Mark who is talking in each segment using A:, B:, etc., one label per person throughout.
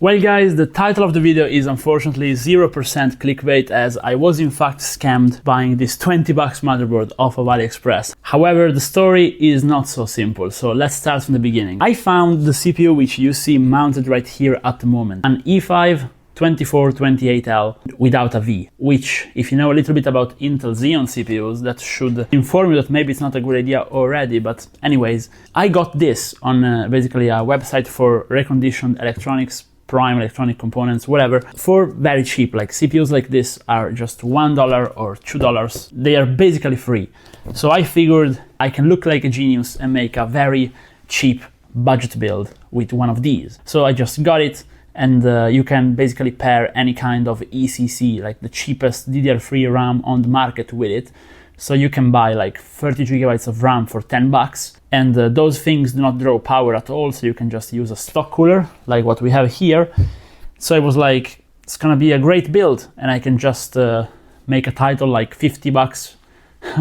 A: Well guys, the title of the video is unfortunately 0% clickbait, as I was in fact scammed buying this $20 motherboard off of Aliexpress. However, the story is not so simple, so let's start from the beginning. I found the CPU which you see mounted right here at the moment, an i5 2428L without a V, which, if you know a little bit about Intel Xeon CPUs, that should inform you that maybe it's not a good idea already. But anyways, I got this on basically a website for reconditioned electronics, prime electronic components, whatever, for very cheap. Like CPUs like this are just $1 or $2. They are basically free. So I figured I can look like a genius and make a very cheap budget build with one of these. So I just got it. And you can basically pair any kind of ECC, like the cheapest DDR3 RAM on the market with it. So you can buy like 30 gigabytes of RAM for $10, and those things do not draw power at all, so you can just use a stock cooler like what we have here. So I was like, it's gonna be a great build, and I can just make a title like $50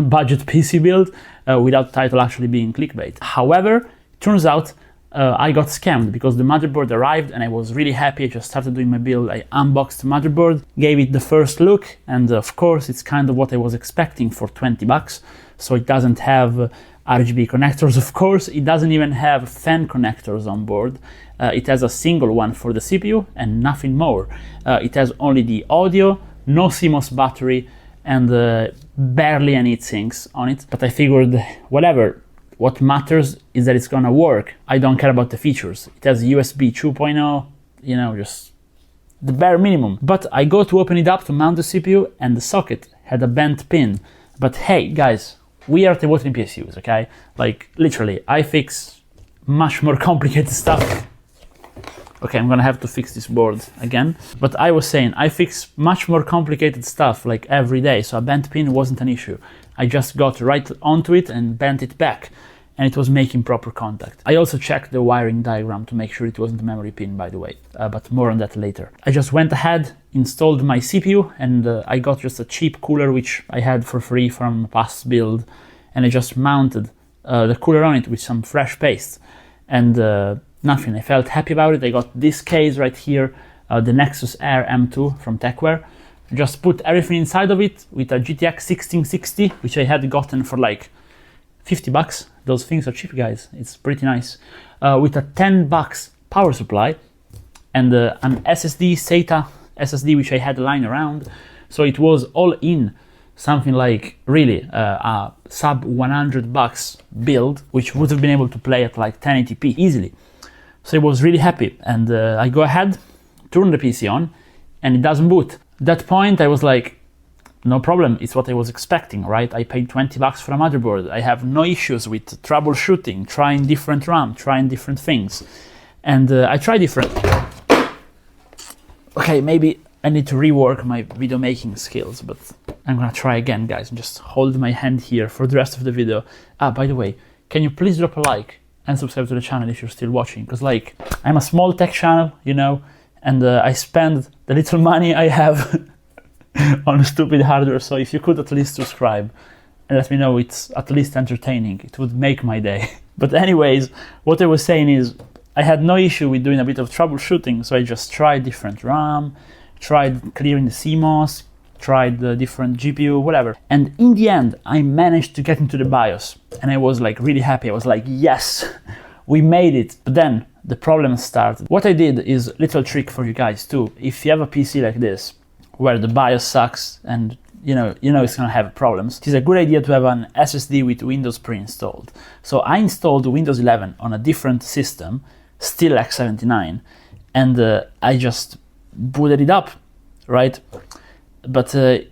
A: budget PC build without the title actually being clickbait. However, it turns out I got scammed because the motherboard arrived and I was really happy. I just started doing my build. I unboxed the motherboard, gave it the first look, and of course it's kind of what I was expecting for $20. So it doesn't have RGB connectors, of course. It doesn't even have fan connectors on board. It has a single one for the CPU and nothing more. It has only the audio, no CMOS battery, and barely any heatsinks on it. But I figured, whatever. What matters is that it's gonna work. I don't care about the features. It has USB 2.0, you know, just the bare minimum. But I go to open it up to mount the CPU and the socket had a bent pin. But hey, guys, we are devoted PSUs, okay? Like, literally, I fix much more complicated stuff. Okay, I'm gonna have to fix this board again. But I was saying, I fix much more complicated stuff like every day, so a bent pin wasn't an issue. I just got right onto it and bent it back, and it was making proper contact. I also checked the wiring diagram to make sure it wasn't a memory pin, by the way, but more on that later. I just went ahead, installed my CPU, and I got just a cheap cooler which I had for free from a past build, and I just mounted the cooler on it with some fresh paste, and nothing. I felt happy about it. I got this case right here, the Nexus Air M2 from Techware. Just put everything inside of it with a GTX 1660, which I had gotten for like $50. Those things are cheap, guys. It's pretty nice. With a $10 power supply and an SSD, SATA SSD, which I had lying around. So it was all in something like really a sub $100 build, which would have been able to play at like 1080p easily. So I was really happy, and I go ahead, turn the PC on, and it doesn't boot. At that point, I was like, no problem, it's what I was expecting, right? I paid $20 for a motherboard. I have no issues with troubleshooting, trying different RAM, trying different things. And I tried different... Okay, maybe I need to rework my video making skills, but I'm gonna try again, guys. Just hold my hand here for the rest of the video. Ah, by the way, can you please drop a like and subscribe to the channel if you're still watching? Because like, I'm a small tech channel, you know, and I spend the little money I have on stupid hardware, so if you could at least subscribe and let me know it's at least entertaining, it would make my day. But anyways, what I was saying is, I had no issue with doing a bit of troubleshooting, so I just tried different RAM, tried clearing the CMOS, tried the different GPU, whatever. And in the end, I managed to get into the BIOS, and I was like really happy. I was like, yes, we made it. But then the problem started. What I did is a little trick for you guys too. If you have a PC like this, where the BIOS sucks and you know it's gonna have problems, it is a good idea to have an SSD with Windows pre-installed. So I installed Windows 11 on a different system, still x79, and I just booted it up, right? But it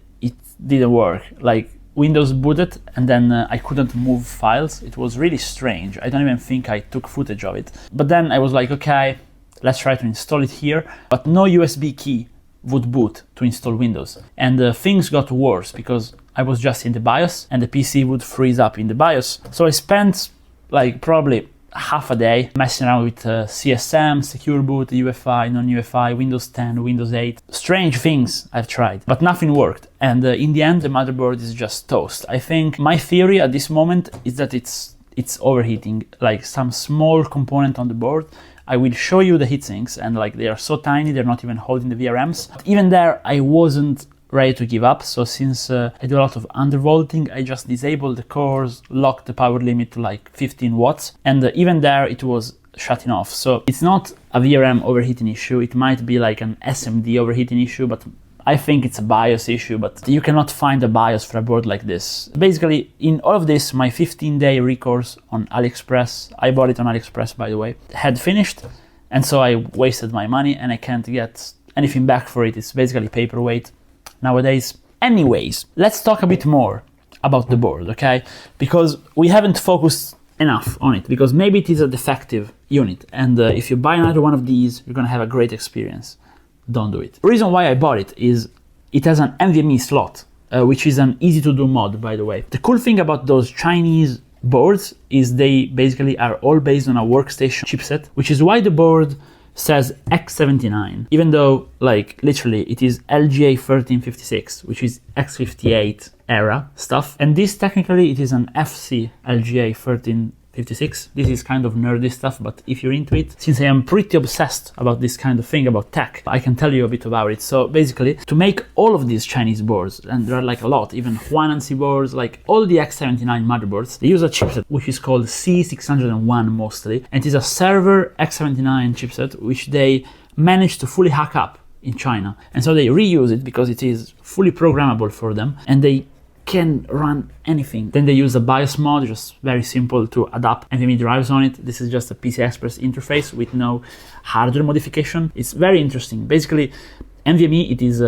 A: didn't work. Like, Windows booted and then I couldn't move files. It was really strange. I don't even think I took footage of it. But then I was like, okay, let's try to install it here. But no USB key would boot to install Windows. And things got worse because I was just in the BIOS and the PC would freeze up in the BIOS. So I spent like probably half a day messing around with CSM, Secure Boot, UEFI, non-UEFI, Windows 10, Windows 8. Strange things I've tried, but nothing worked. And in the end, the motherboard is just toast. I think my theory at this moment is that it's overheating, like some small component on the board. I will show you the heatsinks, and like they are so tiny, they're not even holding the VRMs. But even there, I wasn't ready to give up. So since I do a lot of undervolting, I just disabled the cores, locked the power limit to like 15 watts, and even there it was shutting off. So it's not a VRM overheating issue. It might be like an SMD overheating issue, but I think it's a BIOS issue, but you cannot find a BIOS for a board like this. Basically, in all of this, my 15-day recourse on Aliexpress, I bought it on Aliexpress, by the way, had finished. And so I wasted my money and I can't get anything back for it. It's basically paperweight nowadays. Anyways, let's talk a bit more about the board, okay? Because we haven't focused enough on it, because maybe it is a defective unit. And if you buy another one of these, you're gonna have a great experience. Don't do it. The reason why I bought it is it has an NvMe slot, which is an easy to do mod, by the way. The cool thing about those Chinese boards is they basically are all based on a workstation chipset, which is why the board says X79, even though like literally it is LGA 1356, which is X58 era stuff. And this technically it is an FCLGA 1356. This is kind of nerdy stuff, but if you're into it, since I am pretty obsessed about this kind of thing, about tech, I can tell you a bit about it. So basically, to make all of these Chinese boards, and there are like a lot, even Huanansi boards, like all the X79 motherboards, they use a chipset which is called C601 mostly, and it is a server X79 chipset which they managed to fully hack up in China. And so they reuse it because it is fully programmable for them, and they can run anything. Then they use a BIOS mod, just very simple to adapt NvMe drives on it. This is just a PCI Express interface with no hardware modification. It's very interesting. Basically, NvMe, it is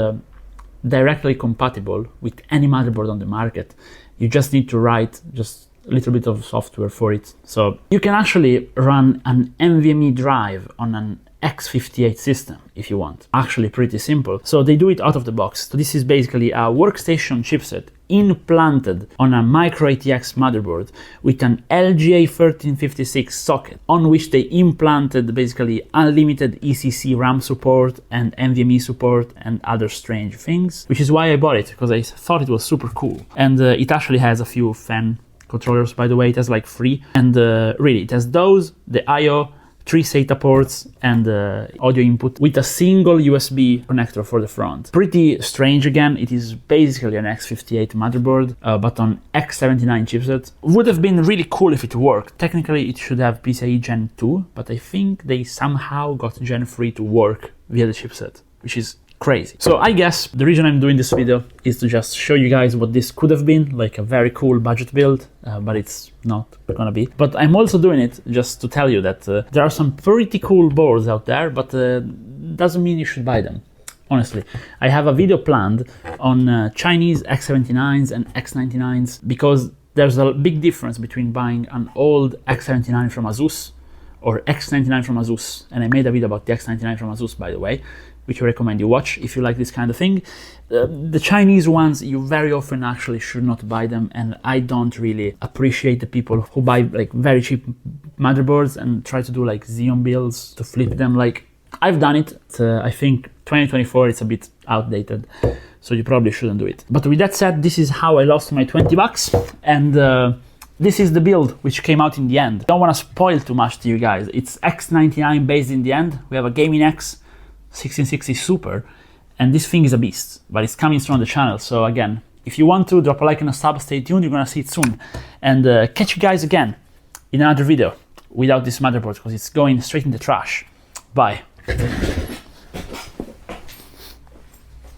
A: directly compatible with any motherboard on the market. You just need to write just a little bit of software for it. So you can actually run an NvMe drive on an X58 system if you want. Actually pretty simple. So they do it out of the box. So this is basically a workstation chipset implanted on a micro ATX motherboard with an LGA 1356 socket, on which they implanted basically unlimited ECC RAM support and NvMe support and other strange things, which is why I bought it, because I thought it was super cool. And it actually has a few fan controllers, by the way. It has like 3, and really it has those, the IO, 3 SATA ports, and audio input with a single USB connector for the front. Pretty strange again. It is basically an X58 motherboard, but on X79 chipset. Would have been really cool if it worked. Technically it should have PCIe Gen 2, but I think they somehow got Gen 3 to work via the chipset, which is crazy. So I guess the reason I'm doing this video is to just show you guys what this could have been, like a very cool budget build, but it's not gonna be. But I'm also doing it just to tell you that there are some pretty cool boards out there, but doesn't mean you should buy them. Honestly, I have a video planned on Chinese X79s and X99s, because there's a big difference between buying an old X79 from Asus or X99 from Asus. And I made a video about the X99 from Asus, by the way, which I recommend you watch if you like this kind of thing. The Chinese ones, you very often actually should not buy them, and I don't really appreciate the people who buy like very cheap motherboards and try to do like Xeon builds to flip them. Like, I've done it. I think 2024 it's a bit outdated, so you probably shouldn't do it. But with that said, this is how I lost my 20 bucks, and this is the build which came out in the end. Don't want to spoil too much to you guys. It's X99 based in the end. We have a Gaming X 1660 Super, and this thing is a beast, but it's coming soon on the channel. So again, if you want to, drop a like and a sub, stay tuned, you're gonna see it soon. And catch you guys again in another video without this motherboard, because it's going straight in the trash. Bye.